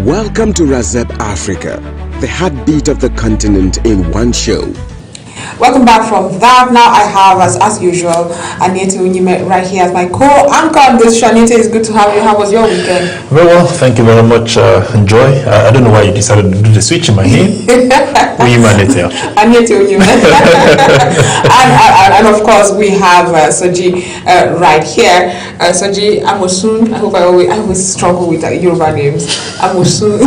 Welcome to Razep Africa, the heartbeat of the continent in one show. Welcome back from that. Now I have, as usual, Anita Unyime right here as my co-anchor on this show. Anita, it's good to have you. How was your weekend? Very well, thank you very much, Joy. I don't know why you decided to do the switch in my name. Unyime Anita. Anita Unyime. and of course, we have Soji right here. Soji Amosun. I hope I always struggle with Yoruba names. Amosun.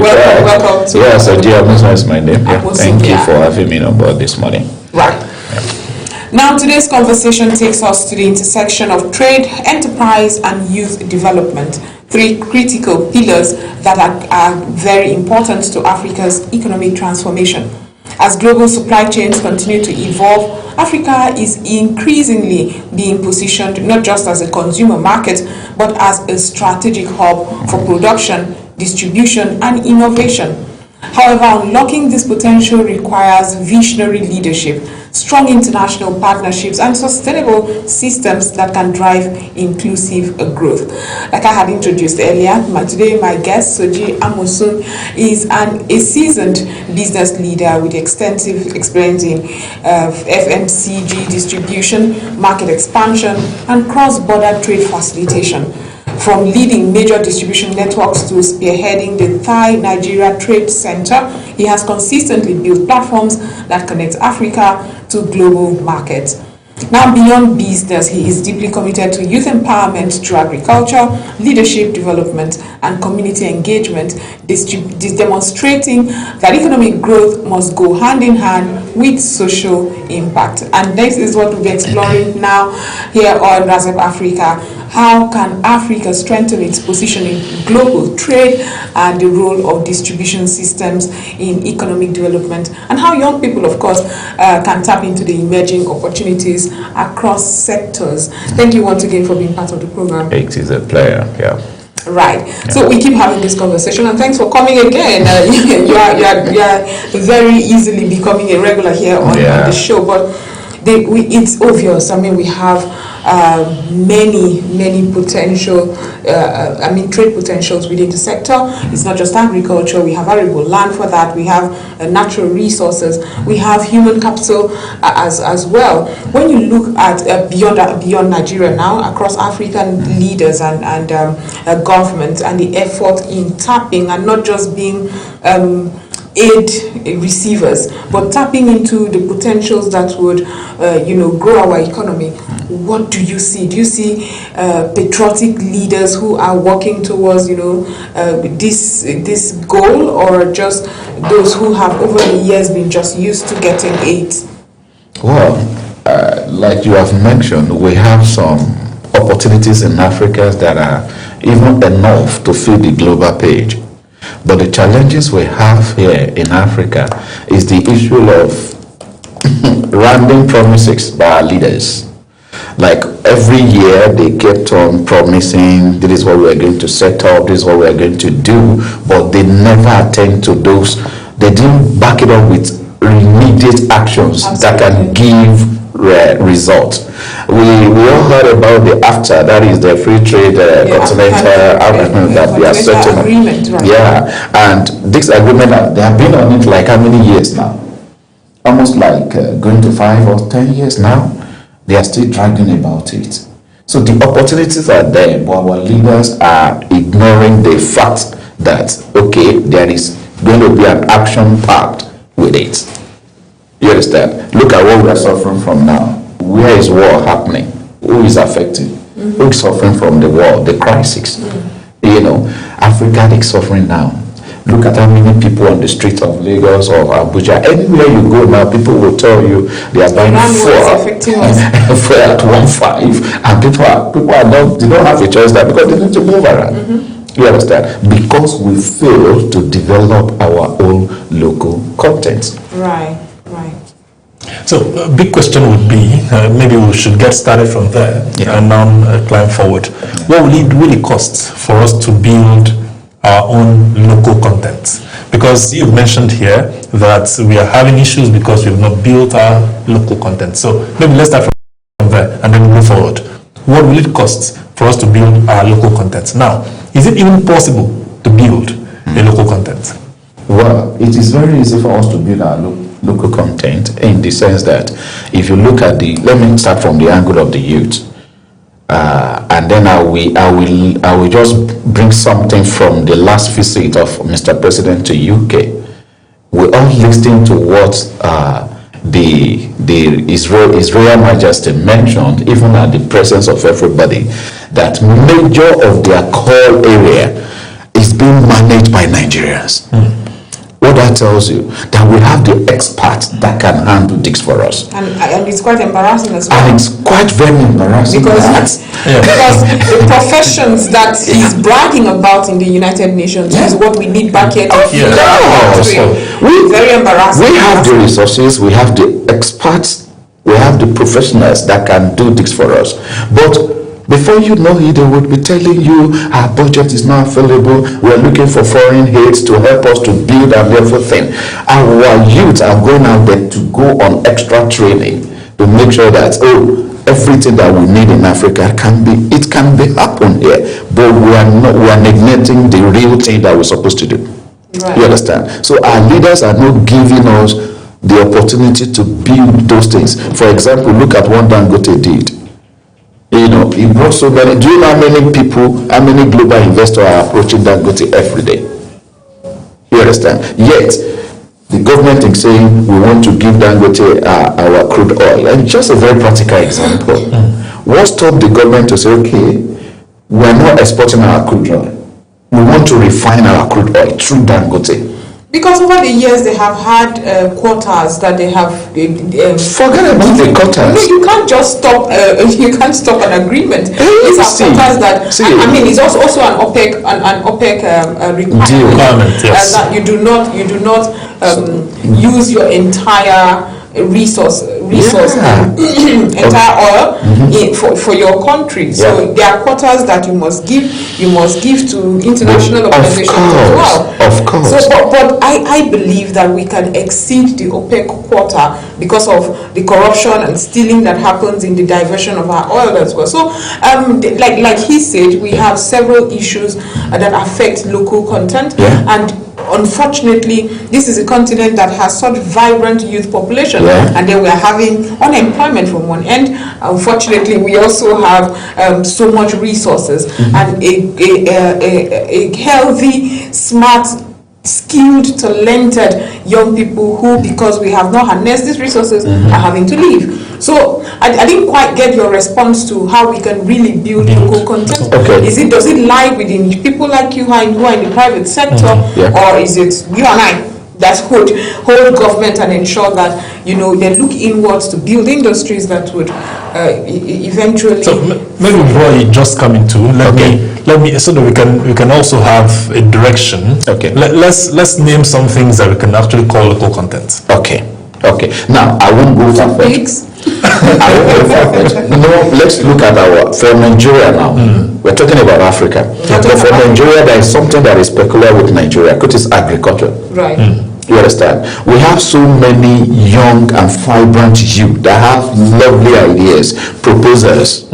welcome to. Yeah, Soji Amosun is my name. Yeah. Amosun, thank you for having me on board this morning. Right. Yeah. Now, today's conversation takes us to the intersection of trade, enterprise, and youth development. Three critical pillars that are very important to Africa's economic transformation. As global supply chains continue to evolve, Africa is increasingly being positioned not just as a consumer market, but as a strategic hub for production, distribution, and innovation. However, unlocking this potential requires visionary leadership, strong international partnerships, and sustainable systems that can drive inclusive growth. Like I had introduced earlier, today my guest, Soji Amosun, is a seasoned business leader with extensive experience in FMCG distribution, market expansion, and cross-border trade facilitation. From leading major distribution networks to spearheading the Thai-Nigeria Trade Center, he has consistently built platforms that connect Africa to global markets. Now, beyond business, he is deeply committed to youth empowerment through agriculture, leadership development, and community engagement, demonstrating that economic growth must go hand in hand with social impact. And this is what we'll be exploring now here on Razep Africa. How can Africa strengthen its position in global trade and the role of distribution systems in economic development, and how young people, of course, can tap into the emerging opportunities across sectors. Thank you once again for being part of the program. It is a pleasure, yeah. Right. Yeah. So we keep having this conversation, and thanks for coming again. You are very easily becoming a regular here on the show, but it's obvious. I mean, we have many potential, trade potentials within the sector. It's not just agriculture. We have arable land for that. We have natural resources. We have human capital as well. When you look at beyond Nigeria now, across African leaders and governments, and the effort in tapping and not just being aid receivers, but tapping into the potentials that would, grow our economy. What do you see? Do you see patriotic leaders who are working towards, this goal, or just those who have over the years been just used to getting aid? Well, like you have mentioned, we have some opportunities in Africa that are even enough to fill the global page. But the challenges we have here in Africa is the issue of random promises by our leaders. Like every year they kept on promising, this is what we're going to set up, this is what we're going to do, but they never attend to those. They didn't back it up with immediate actions that can give results. We all heard about the AFTA, that is the free trade continental agreement that we are setting up. Right? Yeah, and this agreement, they have been on it like how many years now? Almost like going to 5 or 10 years now. They are still dragging about it. So the opportunities are there, but our leaders are ignoring the fact that, okay, there is going to be an action packed with it. You understand? Look at what we are suffering from now. Where is war happening? Who is affected? Who is suffering from the war, the crisis? Africa is suffering now. Look at how many people on the streets of Lagos or Abuja. Anywhere you go now, people will tell you they are buying fuel at 1.5, and people are not. They don't have a choice there because they need to move around. You understand? Because we fail to develop our own local content. Right. So a big question would be, maybe we should get started from there and now climb forward. What will it really cost for us to build our own local content? Because you've mentioned here that we are having issues because we've not built our local content. So maybe let's start from there and then move forward. What will it cost for us to build our local content? Now, is it even possible to build a local content? Well, it is very easy for us to build our local content in the sense that if you look at let me start from the angle of the youth. And then I will just bring something from the last visit of Mr. President to UK. We all listening to what His Royal Majesty mentioned, even at the presence of everybody, that major of their core area is being managed by Nigerians. What that tells you, that we have the experts that can handle this for us. And it's quite embarrassing as well. And it's quite very embarrassing. Because the professions that he's bragging about in the United Nations is what we need back here to feed our country. Very embarrassing. We have the resources, we have the experts, we have the professionals that can do this for us. But before you know it, they would be telling you our budget is not available. We're looking for foreign aids to help us to build and everything. Our youth are going out there to go on extra training to make sure that everything that we need in Africa can be happen here. But we are neglecting the real thing that we're supposed to do. Right. You understand? So our leaders are not giving us the opportunity to build those things. For example, look at what Dangote did. You know, he brought so many. Do you know how many people, how many global investors are approaching Dangote every day? You understand? Yet, the government is saying we want to give Dangote our crude oil. And just a very practical example. What stopped the government to say, okay, we're not exporting our crude oil. We want to refine our crude oil through Dangote. Because over the years they have had quotas that they have. Forget about the quotas. No, you can't just stop. You can't stop an agreement. These are quotas that. I mean, it's also an OPEC requirement. Yes. That you do not use your entire entire oil for your country. So there are quotas that you must give to international organizations as well. Of course. So, but I believe that we can exceed the OPEC quota because of the corruption and stealing that happens in the diversion of our oil as well. So, like he said, we have several issues that affect local content, and unfortunately, this is a continent that has such vibrant youth population, and then we are having unemployment from one end. Unfortunately, we also have so much resources and a healthy, smart, skilled, talented young people who, because we have not harnessed these resources, are having to leave. So I didn't quite get your response to how we can really build local content. Okay. Does it lie within people like you who are in the private sector, or is it you and I that hold government and ensure that they look inwards to build industries that would eventually. So maybe before you just come into let me so that we can also have a direction. Okay. Let's name some things that we can actually call local content. Okay. Now I won't go far-fetched. I won't go far-fetched. No, let's look at for Nigeria now. We're talking about Africa. But for Nigeria, there is something that is peculiar with Nigeria, which is agriculture. Right. You understand? We have so many young and vibrant youth that have lovely ideas, proposals.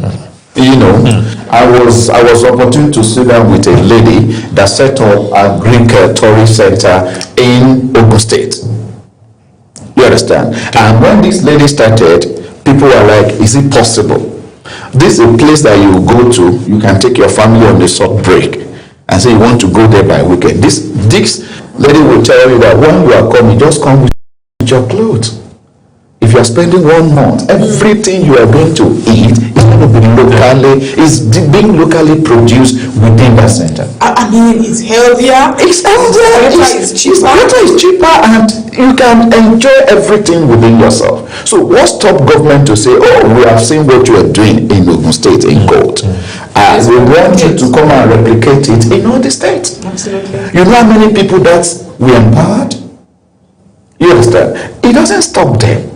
I was opportune to sit down with a lady that set up a Greek tourist center in Ogun State. You understand? And when this lady started, people were like, is it possible? This is a place that you go to, you can take your family on a short break and say you want to go there by weekend. This lady will tell you that when you are coming, just come with your clothes. If you are spending 1 month, everything you are going to eat is going to be being locally produced within that center. I mean, it's healthier. It's healthier. It's cheaper, and you can enjoy everything within yourself. So what stopped government to say, we have seen what you are doing in Ogun State in court. We want you to come and replicate it in all the states. Absolutely. You know how many people that we empowered? You understand? It doesn't stop them.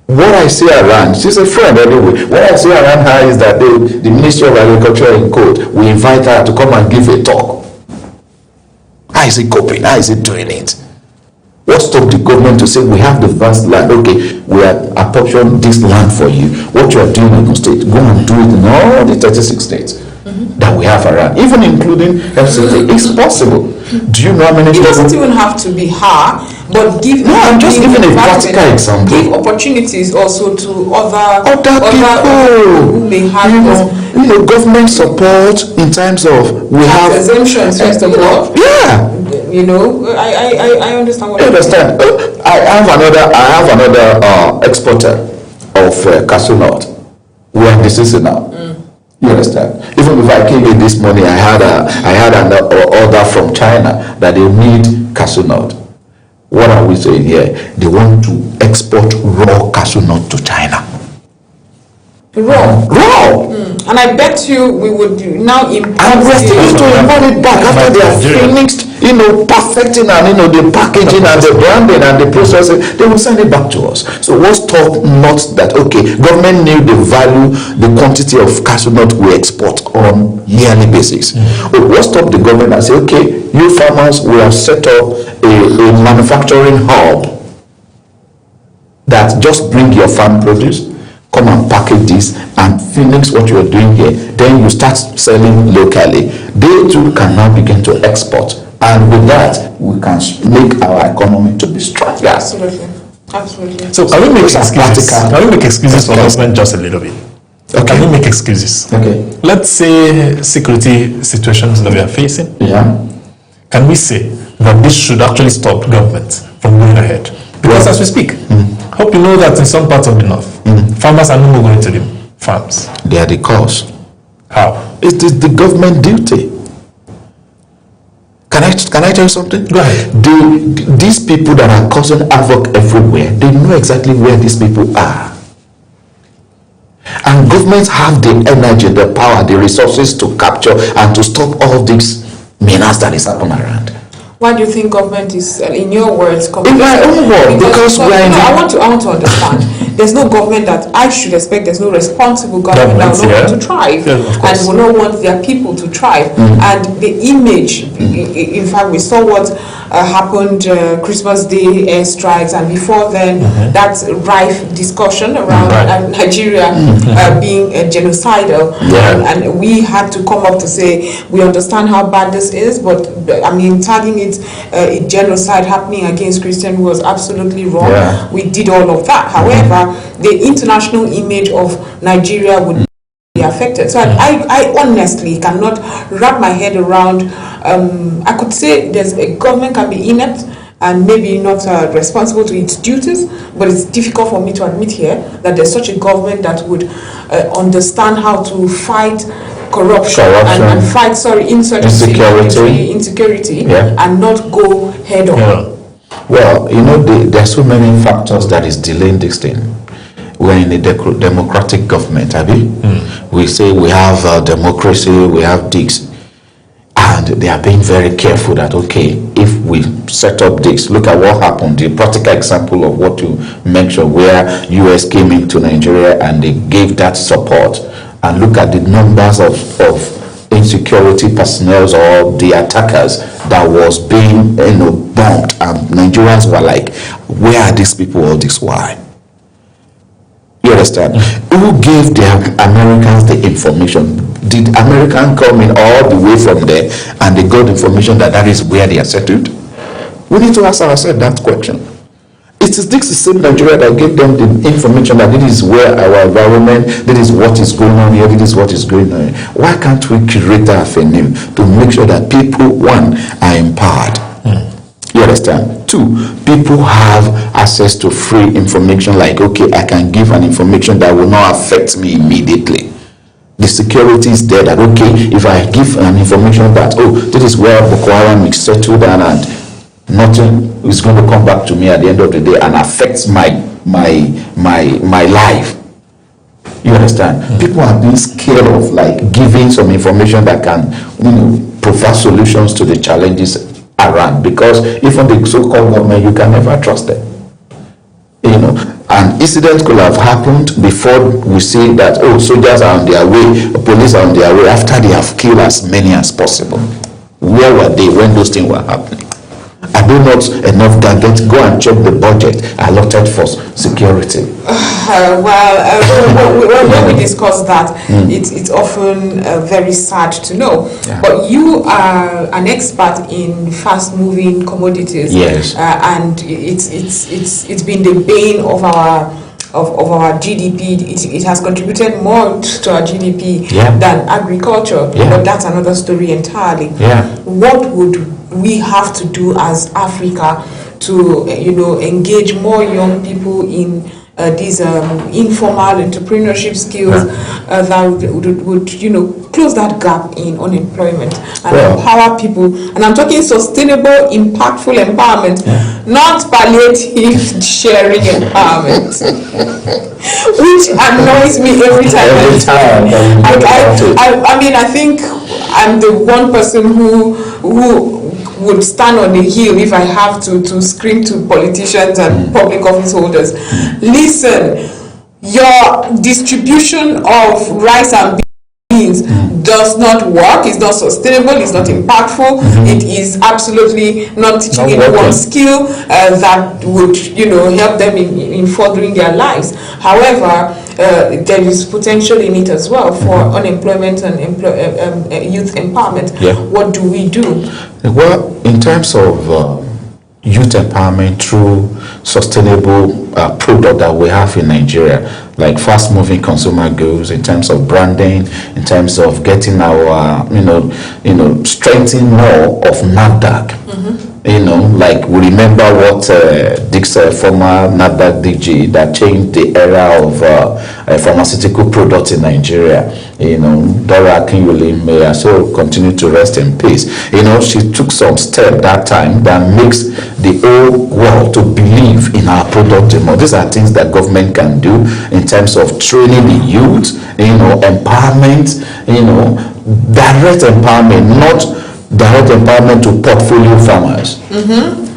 What I see around, she's a friend anyway, what I see around her is that the Ministry of Agriculture in court, we invite her to come and give a talk. How is it coping? How is it doing it? What stopped the government to say we have the vast land? Okay, we are apportioning this land for you. What you are doing in the state, go and do it in all the 36 states that we have around, even including FCT. It's possible. Do you know how many It people? doesn't even have to be her, but give. No, I'm just giving a practical example. Give opportunities also to other people who may have government support in terms of we have exemptions. First of all, yeah. I understand what you understand. I have another exporter of cashew nut. We are in the season now. You understand? Even if I came in this morning, I had an order from China that they need cashew nut. What are we saying here? They want to export raw cashew nut to China. Raw. And I bet you we would now import. And we're still going to import it back after they are finished, perfecting and the packaging and the branding and the processing. They will send it back to us. So what's taught not that government knew the value, the quantity of cashew nut we export on yearly basis. What stopped the government and say, you farmers, we have set up a manufacturing hub that just bring your farm produce, come and package this and finish what you are doing here. Then you start selling locally. They too can now begin to export. And with that, we can make our economy to be stronger. Absolutely. So can we make excuses? Can we make excuses for government just a little bit? Can we make excuses? Let's say security situations that we are facing. Can we say that this should actually stop government from going ahead? Because as we speak, hope you know that in some parts of the north, farmers are no more going to the farms. They are the cause. How? It is the government duty. Can I tell you something? Go ahead. These people that are causing havoc everywhere, they know exactly where these people are. And governments have the energy, the power, the resources to capture and to stop all this menace that is happening around. Why do you think government is, in your words, in my own word, because we are I want to understand. There's no government that I should expect. There's no responsible government that will not want to thrive and will not want their people to thrive. And the image, in fact, we saw what happened Christmas Day airstrikes, and before then that rife discussion around Nigeria being genocidal, and we had to come up to say we understand how bad this is, but tagging it genocide happening against Christians was absolutely wrong. We did all of that. However, the international image of Nigeria would be affected. So I honestly cannot wrap my head around. I could say there's a government can be inept and maybe not responsible to its duties, but it's difficult for me to admit here that there's such a government that would understand how to fight corruption and fight insurgency, insecurity and not go head on. Well, there are so many factors that is delaying this thing. We're in a democratic government, we say we have democracy, we have this, and they are being very careful that if we set up this, look at what happened, the practical example of what you mentioned, where US came into Nigeria and they gave that support, and look at the numbers of insecurity personnel or the attackers that was being bombed, and Nigerians were like, where are these people all this while? You understand? Who gave the Americans the information? Did Americans come in all the way from there and they got information that is where they are settled? We need to ask ourselves that question. It is this same Nigeria that gave them the information that this is where our environment, this is what is going on here, this is what is going on here. Why can't we create that avenue to make sure that people, one, are empowered? You understand? Two, people have access to free information, like, I can give an information that will not affect me immediately. The security is there that, if I give an information that, this is where Boko Haram is settled down and nothing is going to come back to me at the end of the day and affects my life. You understand? People are being scared of giving some information that can provide solutions to the challenges around, because even the so-called government, you can never trust them. An incident could have happened before we see that soldiers are on their way, police are on their way, after they have killed as many as possible. Where were they when those things were happening? At Are there not enough gadgets? Go and check the budget allotted for security. When we discuss that, it's often very sad to know. Yeah. But you are an expert in fast-moving commodities. Yes. And it's been the bane of our GDP. It has contributed more to our GDP than agriculture. But that's another story entirely. What would we have to do as Africa to engage more young people in these informal entrepreneurship skills that would close that gap in unemployment and empower people? And I'm talking sustainable, impactful empowerment, not palliative sharing empowerment, which annoys me every time. I think I'm the one person who would stand on the hill if I have to scream to politicians and public office holders. Listen, your distribution of rice and beans does not work. It's not sustainable. It's not impactful. It is absolutely not teaching anyone skill that would help them in furthering their lives. However, there is potential in it as well for unemployment and youth empowerment. What do we do? Well, in terms of youth empowerment through sustainable product that we have in Nigeria, like fast-moving consumer goods, in terms of branding, in terms of getting our, strengthening more of NAFDAC. Like we remember what Dick's former NAFDAC DG that changed the era of pharmaceutical products in Nigeria. Dora Akinyele, may I so continue to rest in peace. She took some step that time that makes the whole world to believe in our product more. These are things that government can do in terms of training the youth, empowerment, direct empowerment, not direct empowerment to portfolio farmers.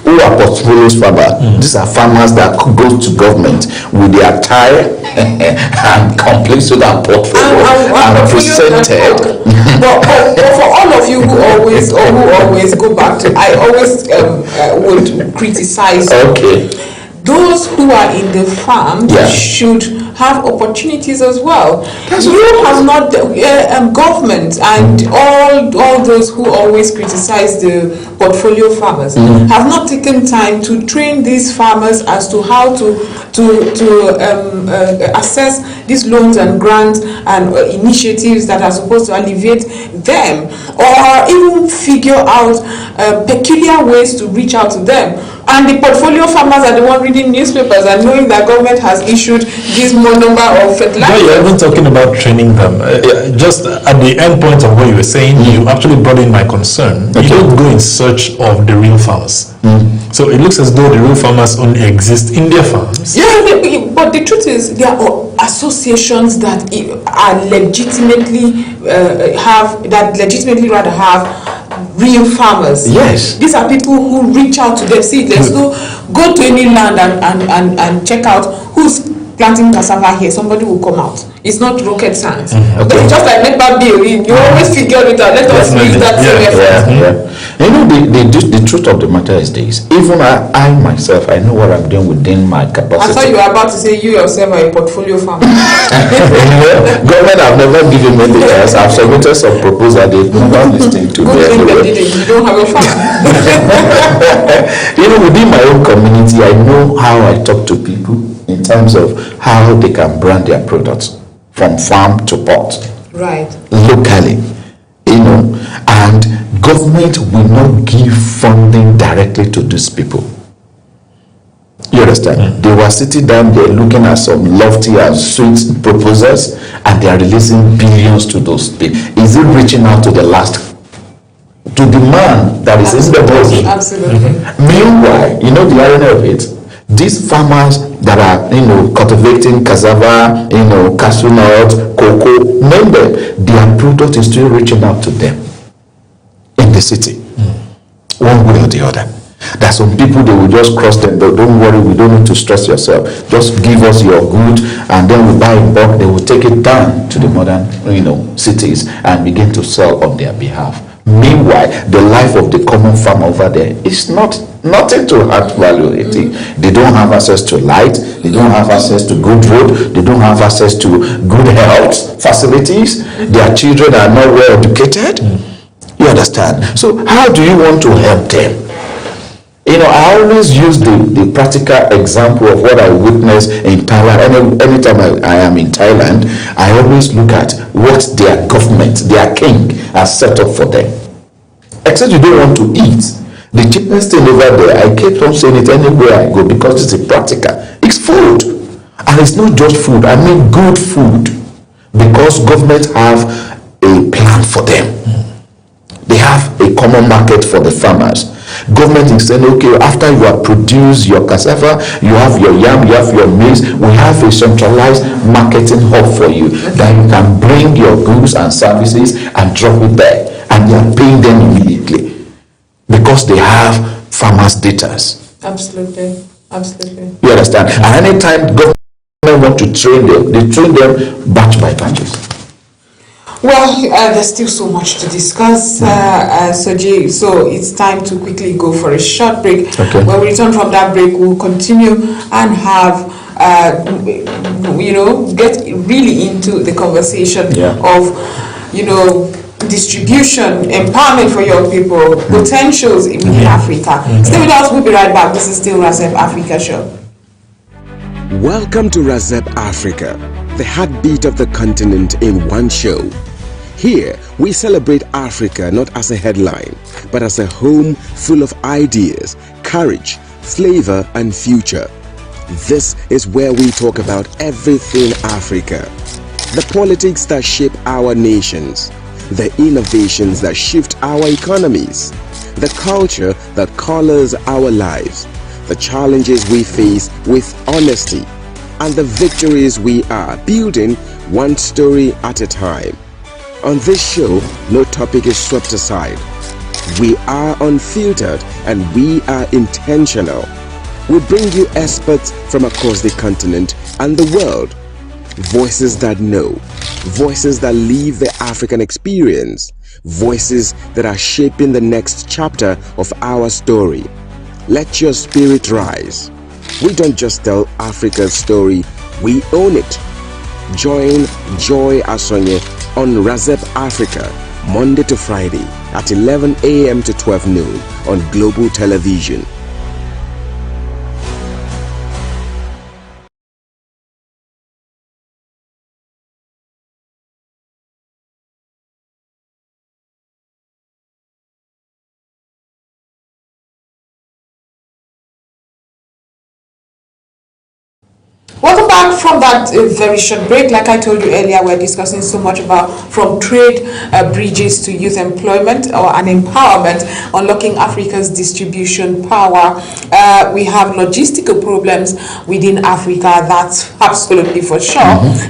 Who are portfolio farmers? These are farmers that go to government with their tie and complain to that portfolio and presented. But for all of you who always go back to, I always would criticize. Those who are in the farm should have opportunities as well. You have not, government and all those who always criticize the portfolio farmers have not taken time to train these farmers as to how to assess these loans and grants and initiatives that are supposed to alleviate them, or even figure out peculiar ways to reach out to them. And the portfolio farmers are the one reading newspapers and knowing that government has issued this more number of fertilizers. No, you're even talking about training them. Just at the end point of what you were saying, you actually brought in my concern. You don't go in search of the real farmers. So it looks as though the real farmers only exist in their farms. But the truth is, there are associations that are legitimately have real farmers. These are people who reach out to them. See, let's go to any land and check out who's planting cassava here. Somebody will come out. It's not rocket science. But it's just like NEPA bill. You always figure it out. Let us use that same effort. The truth of the matter is this. Even I myself, I know what I'm doing within my capacity. I thought you were about to say you yourself are a portfolio farmer. Government have never given me the chance. I've submitted some proposal. They've never listened to me. Good thing they didn't. You don't have a farm. Within my own community, I know how I talk to people in terms of how they can brand their products from farm to port. Locally. And government will not give funding directly to these people. You understand? They were sitting down there looking at some lofty and sweet proposals, and they are releasing billions to those people. Is it reaching out to the man that is in the body? Absolutely. Meanwhile, the irony of it, these farmers that are, cultivating cassava, cashew nut, cocoa, remember, their product is still reaching out to them in the city, one way or the other. There's some people, they will just cross them, but don't worry, we don't need to stress yourself. Just give us your good, and then we buy in bulk. They will take it down to the modern, cities and begin to sell on their behalf. Meanwhile, the life of the common farmer over there is nothing to add value. They don't have access to light, they don't have access to good road, they don't have access to good health facilities, their children are not well educated. You understand? So how do you want to help them? I always use the practical example of what I witnessed in Thailand. Anytime I am in Thailand, I always look at what their government, their king, has set up for them. Except you don't want to eat. The cheapest thing over there, I keep on saying it anywhere I go because it's practical. It's food. And it's not just food, I mean good food. Because government have a plan for them. They have a common market for the farmers. Government is saying, okay, after you have produced your cassava, you have your yam, you have your maize, we have a centralized marketing hub for you that you can bring your goods and services and drop it there, and they are paying them immediately because they have farmers' data. Absolutely. You understand? And anytime government want to train them, they train them batch by batches. Well, there's still so much to discuss, Soji, so it's time to quickly go for a short break. Okay. When we return from that break, we'll continue and have, get really into the conversation of, distribution, empowerment for young people, potentials within Africa. Stay with us, we'll be right back. This is still RAZEP Africa Show. Welcome to RAZEP Africa, the heartbeat of the continent in one show. Here, we celebrate Africa not as a headline, but as a home full of ideas, courage, flavor, and future. This is where we talk about everything Africa. The politics that shape our nations, the innovations that shift our economies, the culture that colors our lives, the challenges we face with honesty, and the victories we are building one story at a time. On this show, no topic is swept aside. We are unfiltered and we are intentional. We bring you experts from across the continent and the world. Voices that know, voices that live the African experience, voices that are shaping the next chapter of our story. Let your spirit rise. We don't just tell Africa's story, we own it. Join Joy Asonye on RAZEP Africa, Monday to Friday at 11 a.m. to 12 noon on Global Television. Welcome back from that very short break. Like I told you earlier, we're discussing so much about from trade bridges to youth employment or an empowerment, unlocking Africa's distribution power. We have logistical problems within Africa, that's absolutely for sure,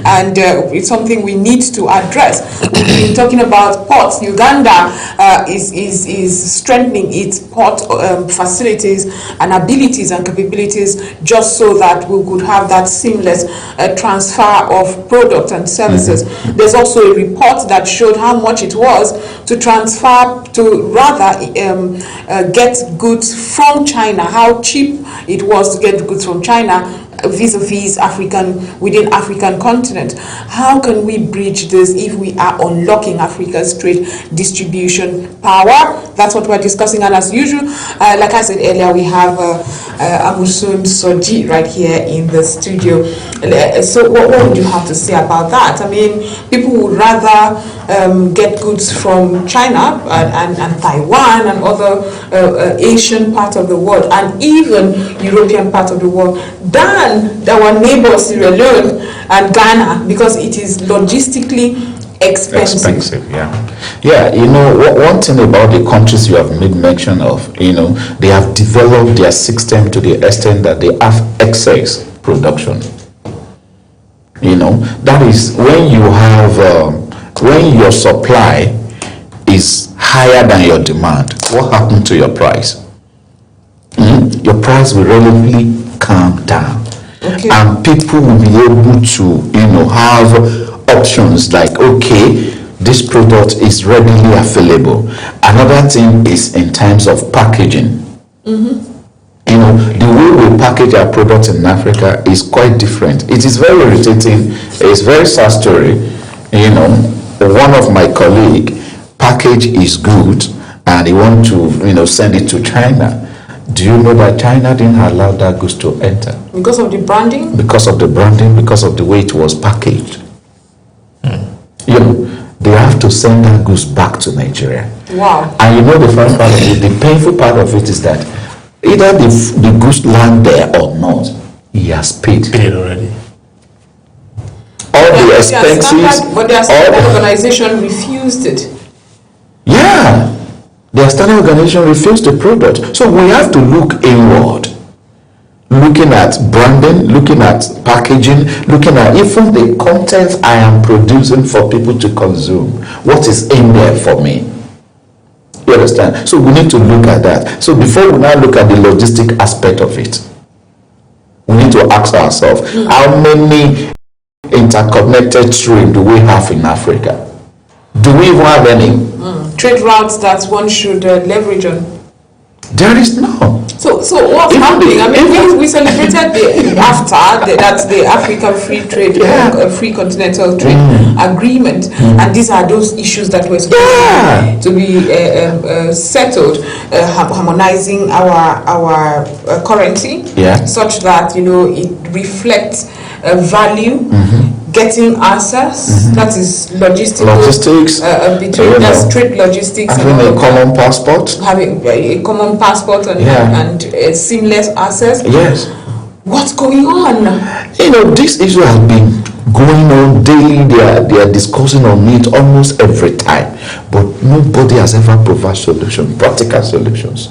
and it's something we need to address. We've been talking about ports. Uganda is strengthening its port facilities and abilities and capabilities just so that we could have that seamless transfer of products and services. There's also a report that showed how much it was to transfer, to rather get goods from China, how cheap it was to get goods from China vis-a-vis within African continent. How can we bridge this if we are unlocking Africa's trade distribution power? That's what we're discussing, and as usual, like I said earlier, we have Amusun Soji right here in the studio. So what would you have to say about that? I mean, people would rather get goods from China and Taiwan and other Asian part of the world and even European part of the world than our neighbor Sierra Leone and Ghana, because it is logistically expensive. Yeah, one thing about the countries you have made mention of, they have developed their system to the extent that they have excess production. That is when you have when your supply is higher than your demand, what happened to your price? Your price will relatively calm down. Okay. And people will be able to, have options like, okay, this product is readily available. Another thing is in terms of packaging. You know, the way we package our products in Africa is quite different. It is very irritating. It's a very sad story. You know, one of my colleague, package is good, and he want to, you know, send it to China. Do you know that China didn't allow that goods to enter? Because of the branding? Because of the branding, because of the way it was packaged. You know, they have to send that goods back to Nigeria. Wow. And you know the funny part of it, the painful part of it is that either the goods land there or not, he has paid. Paid already. All the expenses. But their standard organization refused it. Yeah. Their standard organization refused the product. So we have to look inward. Looking at branding, looking at packaging, looking at even the content I am producing for people to consume. What is in there for me? You understand? So we need to look at that. So before we now look at the logistic aspect of it, we need to ask ourselves, how many interconnected trade do we have in Africa? Do we even have any? Trade routes that one should leverage on. There is none. So what's happening? I mean, we celebrated the African Free Trade, Free Continental Trade Agreement, and these are those issues that were supposed to be settled, harmonizing our currency, such that, you know, it reflects value. Getting access, that is logistics, between that's trade logistics, having a common passport, and seamless access. Yes. What's going on? You know, this issue has been going on daily. They are discussing on it almost every time, but nobody has ever provided solutions, practical solutions.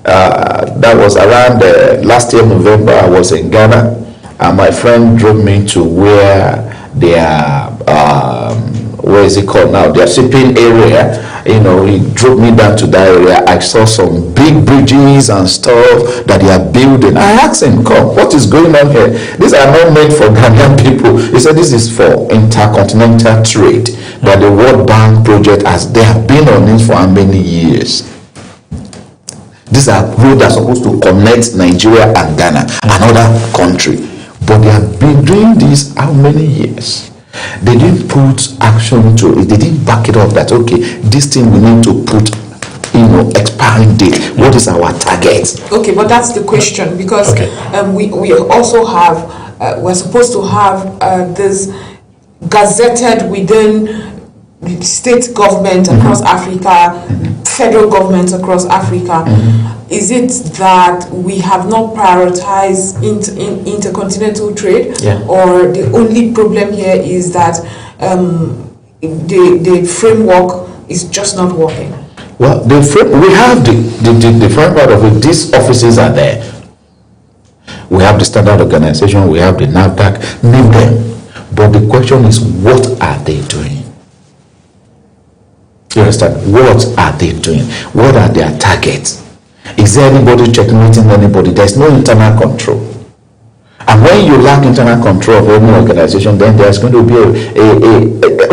That was around last year November. I was in Ghana, and my friend drove me to where their where is it called now, their shipping area. You know, he drove me down to that area. I saw some big bridges and stuff that they are building. I asked him, come, what is going on here? These are not meant for Ghanaian people. He said this is for intercontinental trade, that the World Bank project, as they have been on it for how many years. These are roads that are supposed to connect Nigeria and Ghana, another country. But they have been doing this how many years? They didn't put action to it. They didn't back it up that, okay, this thing we need to put, you know, expiring date. What is our target? Okay, but that's the question, because we also have, we're supposed to have this gazetted within state government across Africa, federal governments across Africa. Is it that we have not prioritized intercontinental trade, or the only problem here is that the framework is just not working? Well, we have the front part of it. These offices are there. We have the standard organization, we have the NAFDAC, name them. But the question is, what are they doing? You understand? What are they doing? What are their targets? Is there anybody checkmating anybody? There's no internal control. And when you lack internal control of any organization, then there's going to be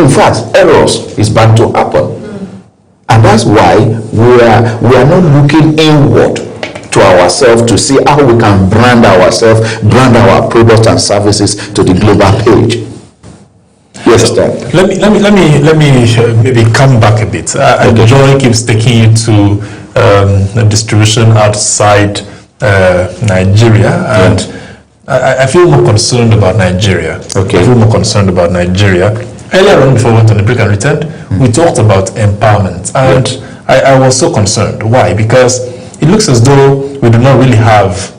in fact, errors is bound to happen. And that's why we are not looking inward to ourselves to see how we can brand ourselves, brand our products and services to the global page. Yes, so let me maybe come back a bit. Joy keeps taking you to distribution outside Nigeria, and I feel more concerned about Nigeria. Okay. I feel more concerned about Nigeria. Earlier on, before we went on the break and returned, we talked about empowerment, and I was so concerned. Why? Because it looks as though we do not really have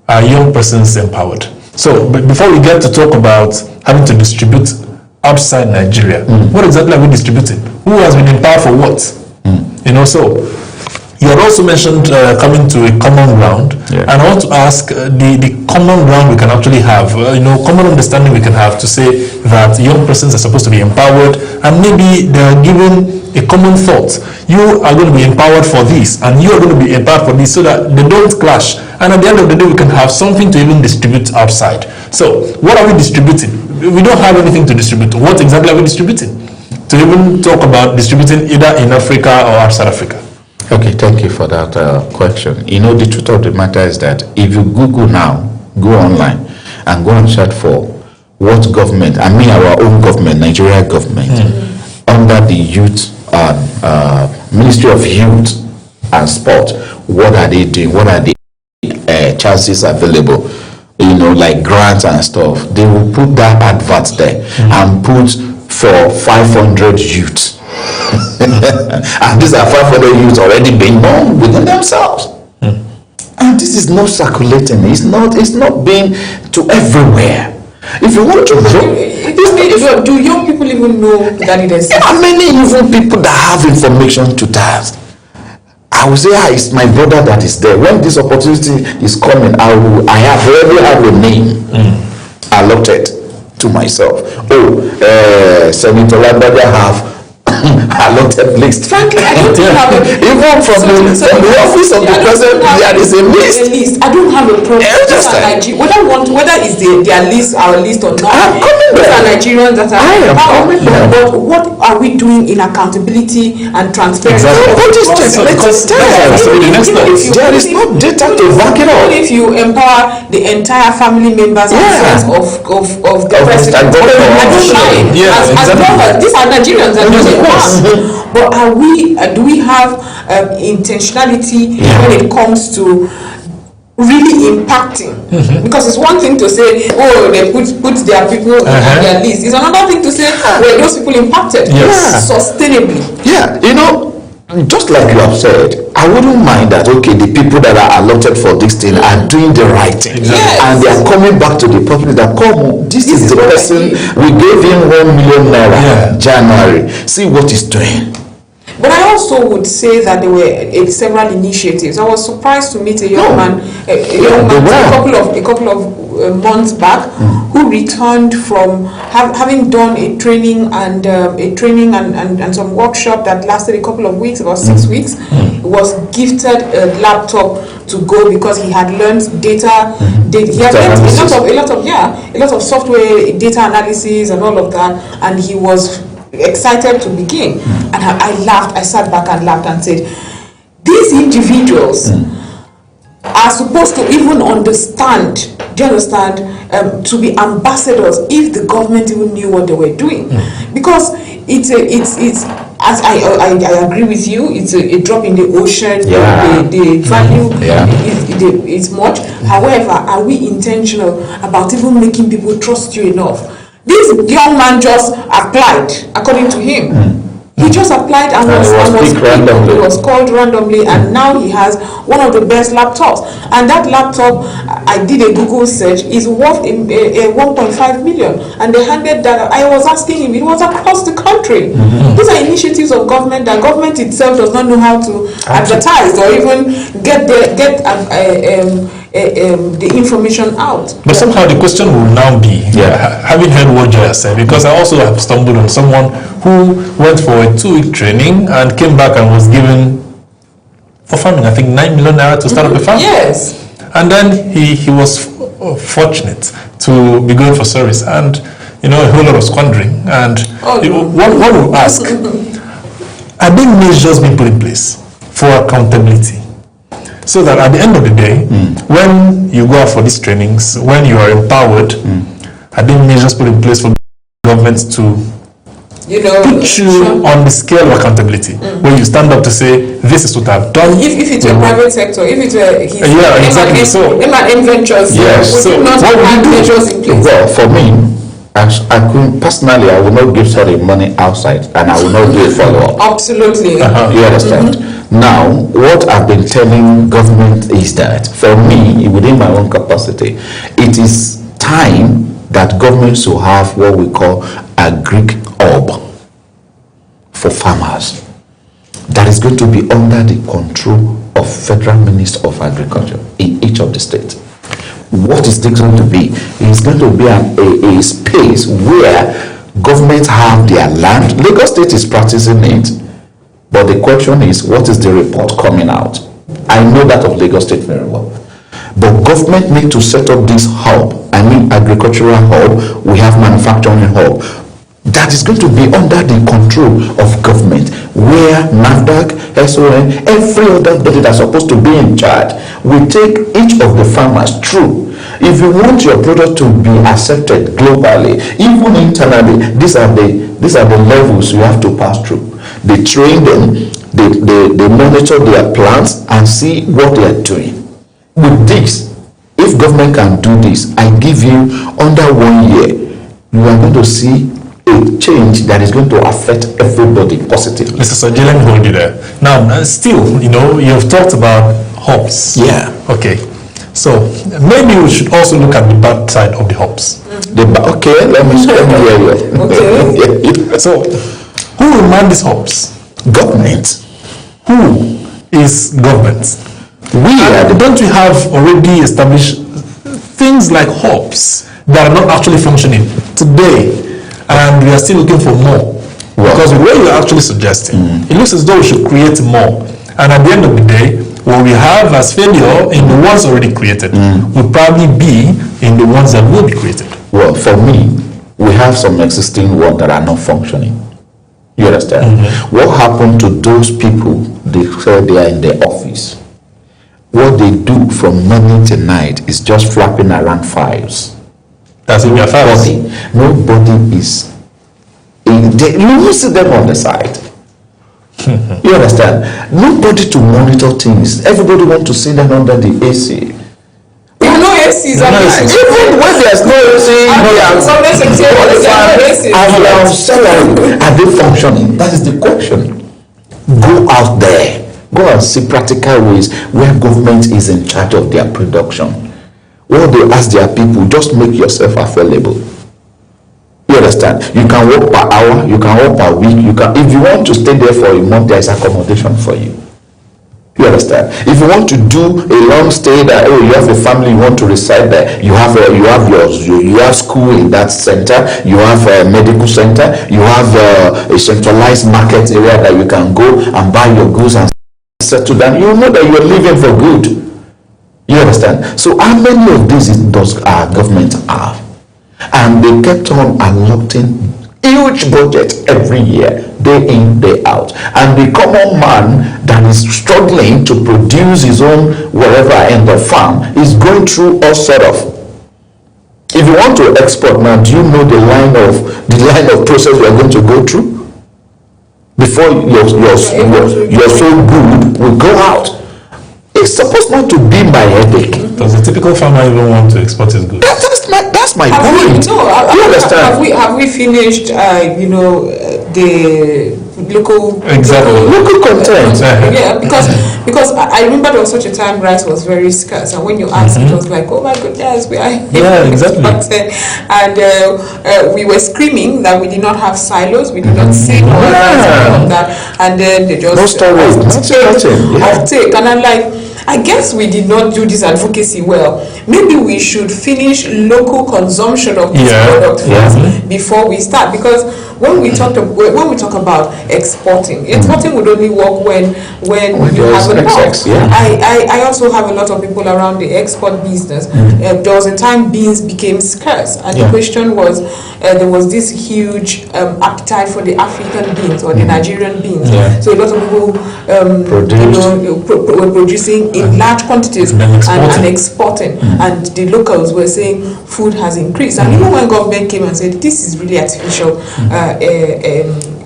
our young persons empowered. So, but before we get to talk about having to distribute outside Nigeria, what exactly are we distributing? Who has been empowered for what? You know, so you had also mentioned coming to a common ground, and I want to ask the common ground we can actually have, common understanding we can have to say that young persons are supposed to be empowered, and maybe they are given a common thought. You are going to be empowered for this, and you are going to be empowered for this, so that they don't clash. And at the end of the day, we can have something to even distribute outside. So, what are we distributing? We don't have anything to distribute. What exactly are we distributing? to even talk about distributing either in Africa or outside Africa? Okay, thank you for that question. You know, the truth of the matter is that if you Google now, go online and go and search for what government, I mean our own government, Nigeria government, under the youth, Ministry of Youth and Sport, what are they doing? What are the chances available? You know, like grants and stuff. They will put that advert there and put for 500 youths. And these are 500 youths already being known within themselves. And this is not circulating. It's not being to everywhere. If you want to know, do young people even know that it exists? There are many even people that have information to that. I will say, it's my brother that is there. When this opportunity is coming, I already have a name allotted to myself. Senator Lambaja have allotted list. Frankly, I don't have a even from the office of the president, there is a list. I don't have a problem. Whether it's their list, our list or not. I'm coming there. These are Nigerians that are coming there. But what are we doing in accountability and transparency? There is no data to back it up. If you empower the entire family members and friends of the president, I don't mind. These are Nigerians and but do we have intentionality when it comes to really impacting? Because it's one thing to say, they put their people on their list. It's another thing to say, were those people impacted sustainably? Yeah, you know, just like you have said, I wouldn't mind that, okay, the people that are allotted for this thing are doing the right thing. Yes. And they are coming back to the public that, this is the person, we gave him 1 million naira January. See what he's doing. But I also would say that there were several initiatives. I was surprised to meet a young man, a couple of months back, who returned from having done a training and some workshop that lasted a couple of weeks, about 6 weeks. Was gifted a laptop to go because he had learned data. He had learned a lot of software, data analysis, and all of that, and he was excited to begin. And I laughed. I sat back and laughed and said, these individuals are supposed to even understand, do you understand, to be ambassadors if the government even knew what they were doing. Because it's as I agree with you, it's a drop in the ocean. The value is much. However, are we intentional about even making people trust you enough? This young man just applied, according to him. He just applied and was called randomly, and now he has one of the best laptops. And that laptop, I did a Google search, is worth 1.5 million. And they handed that. I was asking him, it was across the country. These are initiatives of government that government itself does not know how to advertise or even get the information out. But somehow the question will now be, having heard what Joy has said, because I also have stumbled on someone who went for a 2-week training and came back and was given, for farming, I think 9 million naira to start up a farm. Yes. And then he was fortunate to be going for service, and a whole lot of squandering. And one will ask, are there measures being put in place for accountability? So that at the end of the day, when you go out for these trainings, when you are empowered, are there measures put in place for government to put you on the scale of accountability, where you stand up to say, this is what I've done? If it's a private sector, if it's exactly. So M&M Ventures, would not have measures in place? Well, for me, I could personally, I will not give sorry money outside, and I will not do a follow-up. Absolutely. You understand? Now, what I've been telling government is that, for me, within my own capacity, it is time that government should have what we call a Greek hub for farmers that is going to be under the control of Federal Minister of Agriculture in each of the states. What is this going to be? It's going to be a space where governments have their land. Lagos State is practicing it, but the question is, what is the report coming out? I know that of Lagos State very well. But government need to set up this hub. I mean agricultural hub, we have manufacturing hub. that is going to be under the control of government, where NAFDAC, SON, every other body that's supposed to be in charge will take each of the farmers through. If you want your product to be accepted globally, even internally, these are the levels you have to pass through. They train them, they monitor their plants and see what they are doing. With this, if government can do this, I give you under 1 year, you are going to see a change that is going to affect everybody positively. Mr. Soji, let me hold you there. Now, still, you've talked about hops. Yeah. Okay. So maybe we should also look at the bad side of the hops. Okay, let me hear you. Okay. So, who will man these hops? Government. Who is government? Don't we have already established things like hops that are not actually functioning today, and we are still looking for more? Because the way you're actually suggesting, it looks as though we should create more. And at the end of the day, what we have as failure in the ones already created will probably be in the ones that will be created. Well, for me, we have some existing ones that are not functioning. You understand? What happened to those people? They say they are in the office. What they do from morning to night is just flapping around files. That's in your files. Nobody is. You see them on the side. You understand? Nobody to monitor things. Everybody want to sit down under the AC. No ACs. Even when there's no AC, are they functioning? That is the question. Go out there. Go and see practical ways where government is in charge of their production. What they ask their people, just make yourself available. You understand? You can work per hour, you can work per week, if you want to stay there for a month, there is accommodation for you. You understand? If you want to do a long stay that, you have a family, you want to reside there, you have school in that center, you have a medical center, you have a centralized market area that you can go and buy your goods and settle down. You know that you're living for good. You understand? So how many of these does our government have? And they kept on allotting huge budget every year, day in, day out. And the common man that is struggling to produce his own whatever in the farm is going through all sort of. If you want to export now, do you know the line of process you are going to go through before you're so good will go out? It's supposed not to be my headache. Does the typical farmer even want to export his goods? That's my point. You understand? Have we finished? The local content. Yeah, because I remember there was such a time rice was very scarce, and when you asked, it was like, oh my goodness, we are exactly. And we were screaming that we did not have silos, we did not save all that, and then they just take, and I'm like, I guess we did not do this advocacy well. Maybe we should finish local consumption of this product first before we start. Because when we talk about exporting would only work when you have enough. I also have a lot of people around the export business. There was a time beans became scarce, and the question was there was this huge appetite for the African beans or the Nigerian beans. So a lot of people were producing in large quantities and exporting, and the locals were saying food has increased. And even when government came and said this is really artificial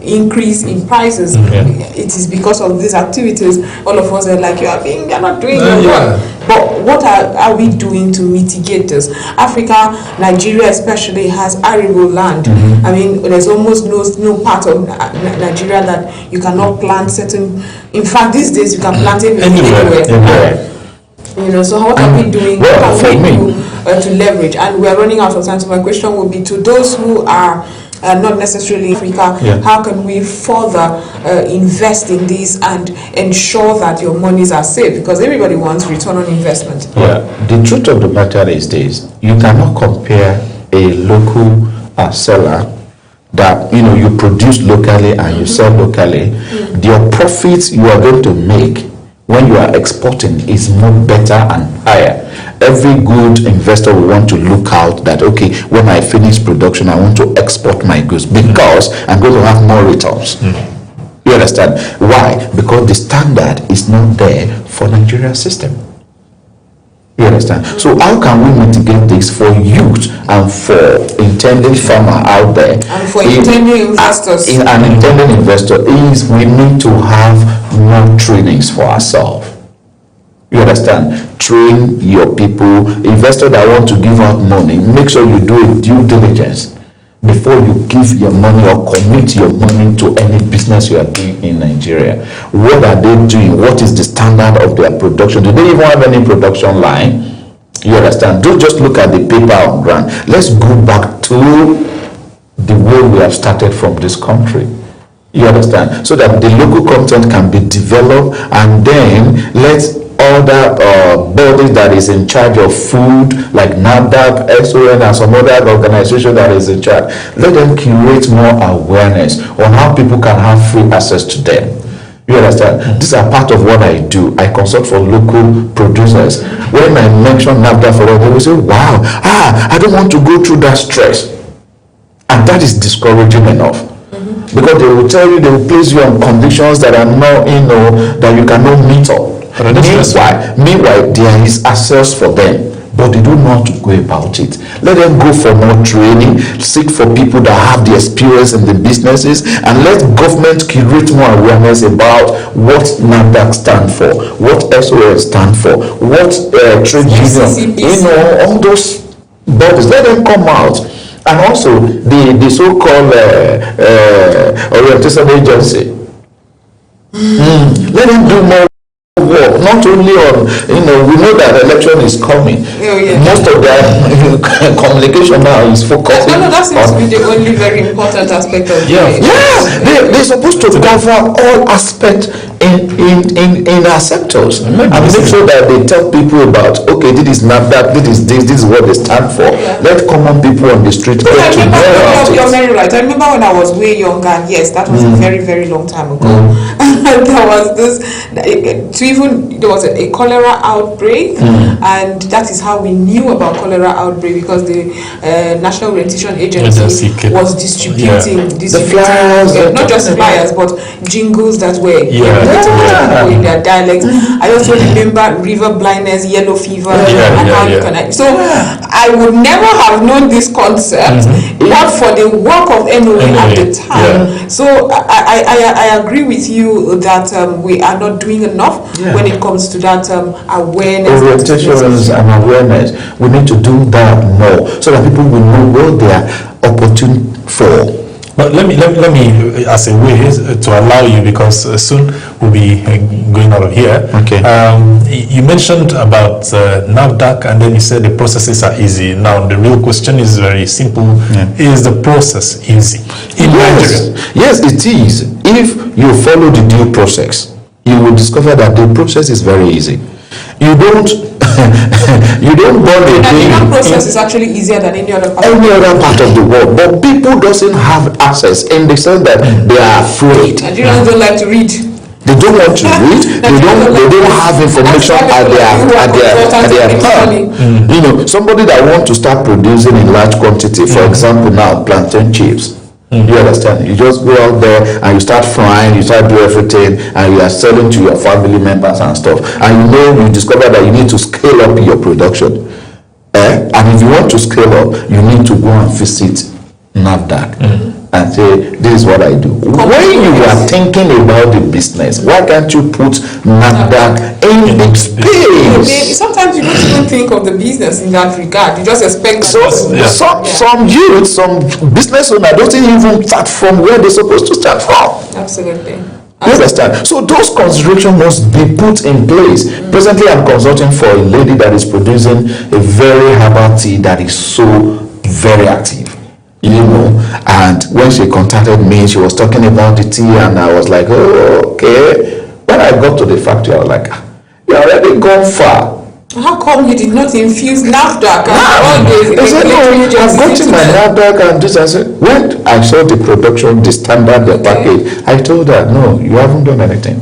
increase in prices, it is because of these activities, all of us are like, you're not doing your work. But what are we doing to mitigate this? Africa, Nigeria especially, has arable land. I mean, there's almost no part of Nigeria that you cannot plant certain. In fact, these days you can plant anywhere. So what are we doing? What can we do to leverage? And we are running out of time. So my question would be to those who are not necessarily in Africa, how can we further invest in this and ensure that your monies are safe? Because everybody wants return on investment. The truth of the matter is this: you cannot compare a local seller that you produce locally and you sell locally. Your profits you are going to make when you are exporting is more better and higher. Every good investor will want to look out that, okay, when I finish production, I want to export my goods because I'm going to have more returns. You understand? Why? Because the standard is not there for Nigeria's system. You understand? So how can we mitigate this for youth and for intending farmer out there? And for intending investors. An intending investor is we need to have more trainings for ourselves. You understand? Train your people. Investor that want to give out money, make sure you do a due diligence before you give your money or commit your money to any business you are doing in Nigeria. What are they doing? What is the standard of their production? Do they even have any production line? You understand? Don't just look at the paper on ground. Let's go back to the way we have started from this country. You understand? So that the local content can be developed, and then let's other bodies that is in charge of food like NAFDAC, SON, and some other organization that is in charge, let them create more awareness on how people can have free access to them. You understand? These are part of what I do. I consult for local producers. When I mention NAFDAC for them, they will say, wow, I don't want to go through that stress. And that is discouraging enough. Because they will tell you, they will place you on conditions that are not, that you cannot meet up. Meanwhile, there is access for them, but they don't know how to go about it. Let them go for more training, seek for people that have the experience in the businesses, and let government create more awareness about what NAFDAC stand for, what SOS stand for, what trade union, all those bodies. Let them come out. And also the so-called orientation agency. Let them do more work, not only on, we know that election is coming. Most of their communication now is focusing that seems to be the only very important aspect of they're supposed to cover all aspects in our sectors and make sure that they tell people about, okay, this is NAFDAC, this is what they stand for. Let common people on the street get to know about it. You're very right. I remember when I was way younger, and yes, that was a very, very long time ago. There was there was a cholera outbreak, and that is how we knew about cholera outbreak, because the National Orientation Agency was distributing the flyers, not just flyers, but jingles that were in their dialect. I also remember river blindness, yellow fever, and how you connect. So I would never have known this concept, not for the work of NOA at the time. So I agree with you that we are not doing enough when it comes to that awareness. Orientations and awareness. We need to do that more so that people will know what they are opportune for. But let me, as a way to allow you, because soon we'll be going out of here. Okay. You mentioned about NAFDAC, and then you said the processes are easy. Now the real question is very simple: is the process easy in Nigeria? Yes, it is. If you follow the due process, you will discover that the process is very easy. You don't burn a day. The process is actually easier than any other part of the world, but people doesn't have access in the sense that they are afraid. Nigerians don't like to read. They don't want to read. They don't have information at their palm. Somebody that wants to start producing in large quantity, for example, now plantain chips. You understand? You just go out there and you start frying, you start doing everything, and you are selling to your family members and stuff. And you discover that you need to scale up your production. And if you want to scale up, you need to go and visit NAFDAC and say, this is what I do. When you are thinking about the business, why can't you put NAFDAC in big space? Sometimes you don't even think of the business in that regard. You just expect some youth, some business owner doesn't even start from where they're supposed to start from. Absolutely. You understand? So those considerations must be put in place. Presently, I'm consulting for a lady that is producing a very herbal tea that is so very active. And when she contacted me, she was talking about the tea, and I was like, oh, okay. When I got to the factory, I was like, you're already gone far. How come you did not infuse NAFDAC? They said, no, I've gotten my NAFDAC and this. I said, when I saw the production, the standard, the package, I told her, no, you haven't done anything.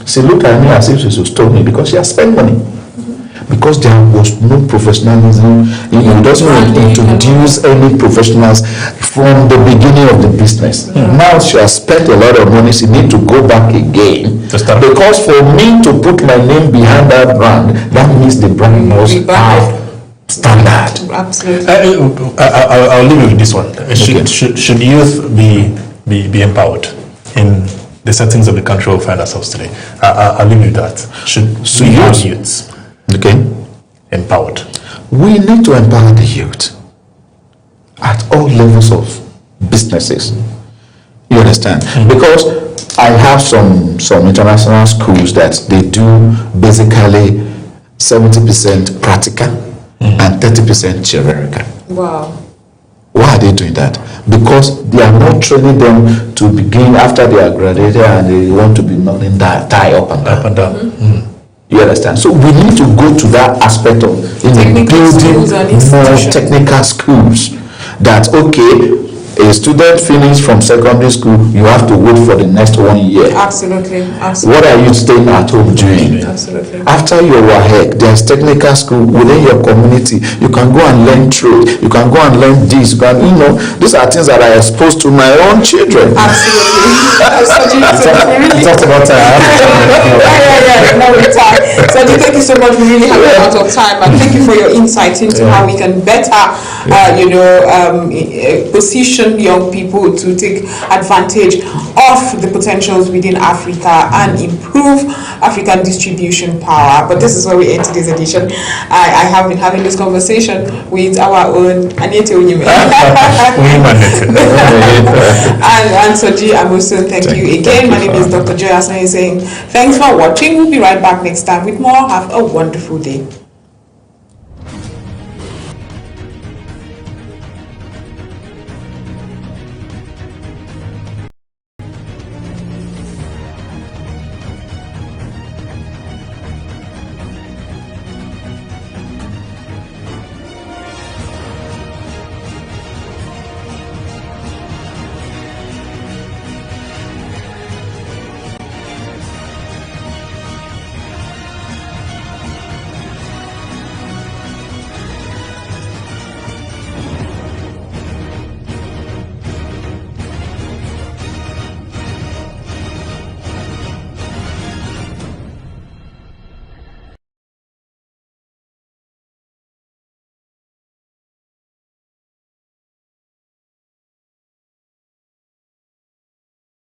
She looked at me as if she should stop me because she has spent money. Because there was no professionalism, he doesn't introduce any professionals from the beginning of the business. Now she has spent a lot of money, she needs to go back again. Because for me to put my name behind that brand, that means the brand must have standard. Absolutely. I'll leave you with this one. Should youth be empowered in the settings of the country we find ourselves today? I'll leave you with that. Should we have youths empowered? We need to empower the youth at all levels of businesses. You understand? Because I have some international schools that they do basically 70% practical and 30% theoretical. Wow. Why are they doing that? Because they are not training them to begin after they are graduated and they want to be nothing that tie up and down. You understand? So we need to go to that aspect of building more technical schools. That a student finished from secondary school, you have to wait for the next 1 year. Absolutely. What are you staying at home doing? Absolutely. After your WAHEC, there's technical school within your community. You can go and learn trade. You can go and learn this. These are things that are exposed to my own children. Absolutely. Talked about time. Now we're time. So thank you so much. We really have run out of time, and thank you for your insight into how we can better, position young people to take advantage of the potentials within Africa and improve African distribution power. But this is where we end today's edition. I have been having this conversation with our own Anete Onyeme. and Soji Amusun. Thank you again. My name is Dr. Joy Asani saying thanks for watching. We'll be right back next time with more. Have a wonderful day.